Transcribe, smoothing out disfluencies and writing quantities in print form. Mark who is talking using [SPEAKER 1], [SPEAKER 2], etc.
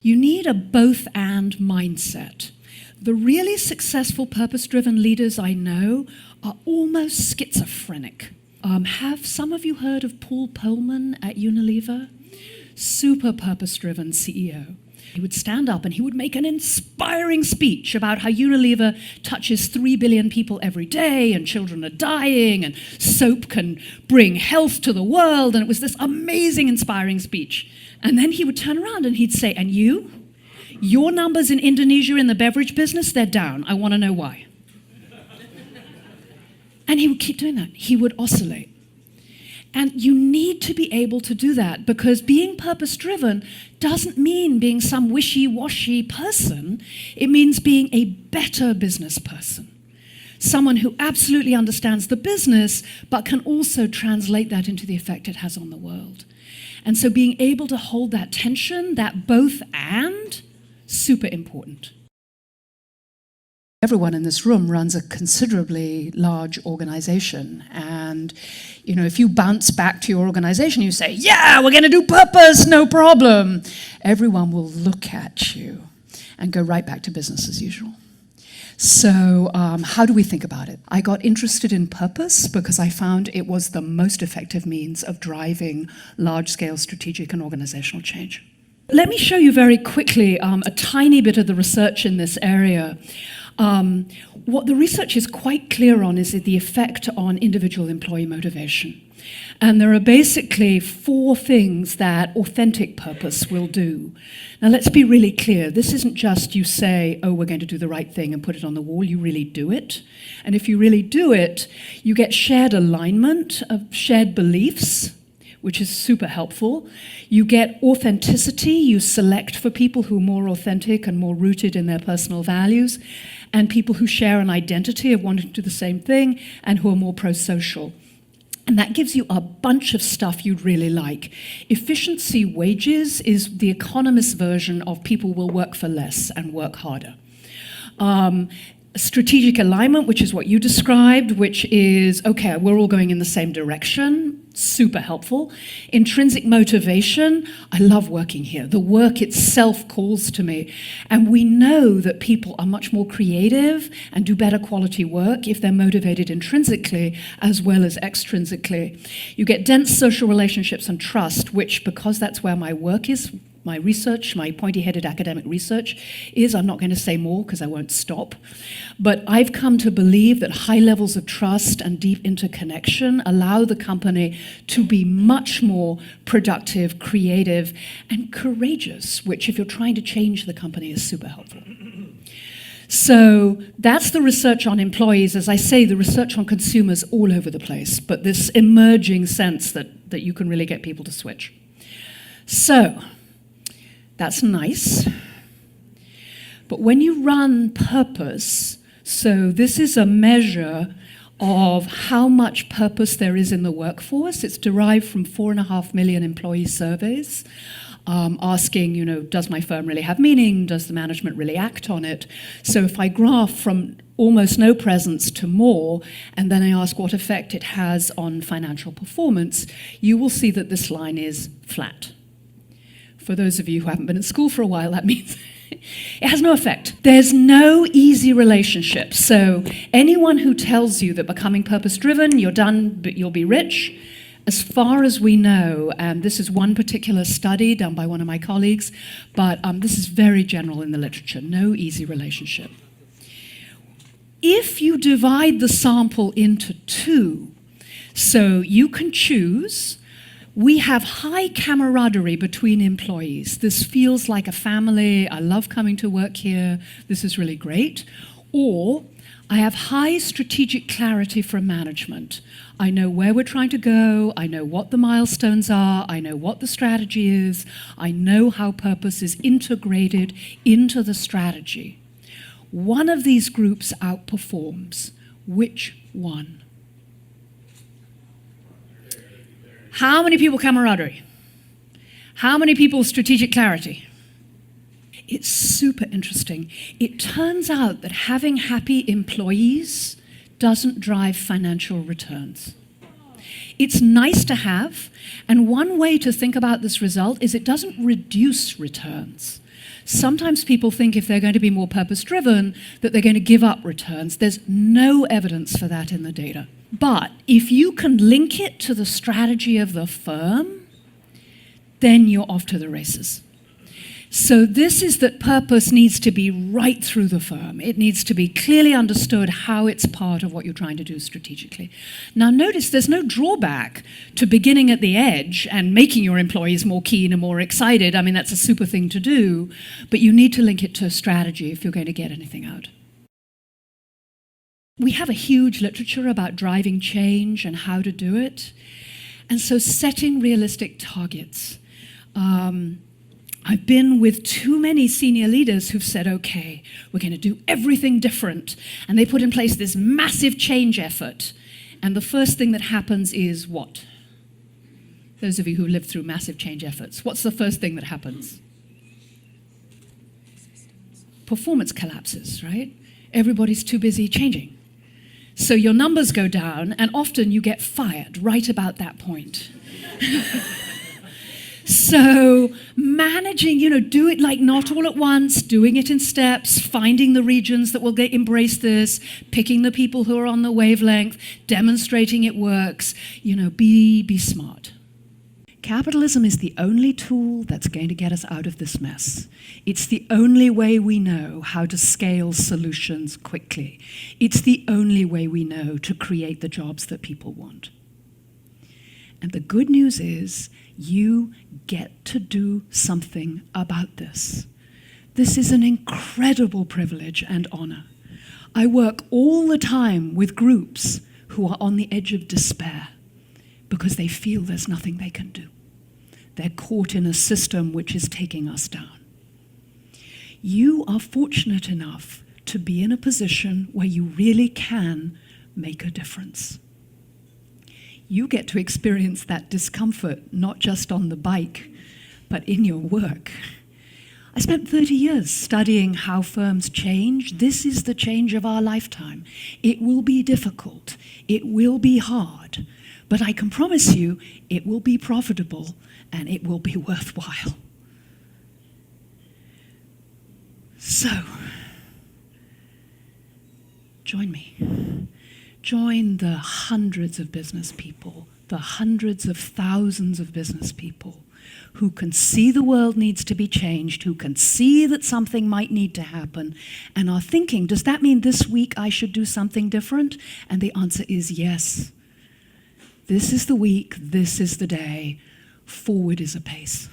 [SPEAKER 1] You need a both-and mindset. The really successful purpose-driven leaders I know are almost schizophrenic. Have some of you heard of Paul Pullman at Unilever? Super purpose-driven CEO. He would stand up and he would make an inspiring speech about how Unilever touches 3 billion people every day and children are dying and soap can bring health to the world. And it was this amazing, inspiring speech. And then he would turn around and he'd say, and you? Your numbers in Indonesia in the beverage business, they're down. I want to know why. And he would keep doing that. He would oscillate. And you need to be able to do that, because being purpose-driven doesn't mean being some wishy-washy person. It means being a better business person. Someone who absolutely understands the business, but can also translate that into the effect it has on the world. And so being able to hold that tension, that both and, super important. Everyone in this room runs a considerably large organization. And, you know, if you bounce back to your organization, you say, yeah, we're going to do purpose, no problem. Everyone will look at you and go right back to business as usual. So how do we think about it? I got interested in purpose because I found it was the most effective means of driving large-scale strategic and organizational change. Let me show you very quickly a tiny bit of the research in this area. What the research is quite clear on is the effect on individual employee motivation. And there are basically 4 things that authentic purpose will do. Now let's be really clear. This isn't just you say, oh, we're going to do the right thing and put it on the wall. You really do it. And if you really do it, you get shared alignment of shared beliefs, which is super helpful. You get authenticity. You select for people who are more authentic and more rooted in their personal values, and people who share an identity of wanting to do the same thing and who are more pro-social. And that gives you a bunch of stuff you'd really like. Efficiency wages is the Economist version of people will work for less and work harder. Strategic alignment, which is what you described, which is, okay, we're all going in the same direction, super helpful. Intrinsic motivation, I love working here. The work itself calls to me. And we know that people are much more creative and do better quality work if they're motivated intrinsically as well as extrinsically. You get dense social relationships and trust, which, because that's where my work is, my research, my pointy-headed academic research is, I'm not going to say more because I won't stop, but I've come to believe that high levels of trust and deep interconnection allow the company to be much more productive, creative, and courageous, which if you're trying to change the company is super helpful. So that's the research on employees. As I say, the research on consumers all over the place, but this emerging sense that you can really get people to switch. So that's nice. But when you run purpose, so this is a measure of how much purpose there is in the workforce. It's derived from 4.5 million employee surveys, asking, you know, does my firm really have meaning? Does the management really act on it? So if I graph from almost no presence to more, and then I ask what effect it has on financial performance, you will see that this line is flat. For those of you who haven't been at school for a while, that means it has no effect. There's no easy relationship. So anyone who tells you that becoming purpose-driven, you're done, but you'll be rich, as far as we know, and this is one particular study done by one of my colleagues, but this is very general in the literature, no easy relationship. If you divide the sample into 2, so you can choose, we have high camaraderie between employees. This feels like a family. I love coming to work here. This is really great. Or I have high strategic clarity from management. I know where we're trying to go. I know what the milestones are. I know what the strategy is. I know how purpose is integrated into the strategy. One of these groups outperforms. Which one? How many people camaraderie? How many people strategic clarity? It's super interesting. It turns out that having happy employees doesn't drive financial returns. It's nice to have, and one way to think about this result is it doesn't reduce returns. Sometimes people think if they're going to be more purpose-driven, that they're going to give up returns. There's no evidence for that in the data. But if you can link it to the strategy of the firm, then you're off to the races. So this is that purpose needs to be right through the firm. It needs to be clearly understood how it's part of what you're trying to do strategically. Now notice there's no drawback to beginning at the edge and making your employees more keen and more excited. I mean, that's a super thing to do, but you need to link it to strategy if you're going to get anything out. We have a huge literature about driving change and how to do it. And so setting realistic targets. I've been with too many senior leaders who've said, okay, we're going to do everything different. And they put in place this massive change effort. And the first thing that happens is what? Those of you who lived through massive change efforts, what's the first thing that happens? Performance collapses, right? Everybody's too busy changing. So your numbers go down, and often you get fired right about that point. So managing, do it like not all at once, doing it in steps, finding the regions that will embrace this, picking the people who are on the wavelength, demonstrating it works, be smart. Capitalism is the only tool that's going to get us out of this mess. It's the only way we know how to scale solutions quickly. It's the only way we know to create the jobs that people want. And the good news is, you get to do something about this. This is an incredible privilege and honor. I work all the time with groups who are on the edge of despair because they feel there's nothing they can do. They're caught in a system which is taking us down. You are fortunate enough to be in a position where you really can make a difference. You get to experience that discomfort, not just on the bike, but in your work. I spent 30 years studying how firms change. This is the change of our lifetime. It will be difficult. It will be hard. But I can promise you, it will be profitable and it will be worthwhile. So, join me. Join the hundreds of business people, the hundreds of thousands of business people who can see the world needs to be changed, who can see that something might need to happen, and are thinking, does that mean this week I should do something different? And the answer is yes. This is the week, this is the day. Forward is apace.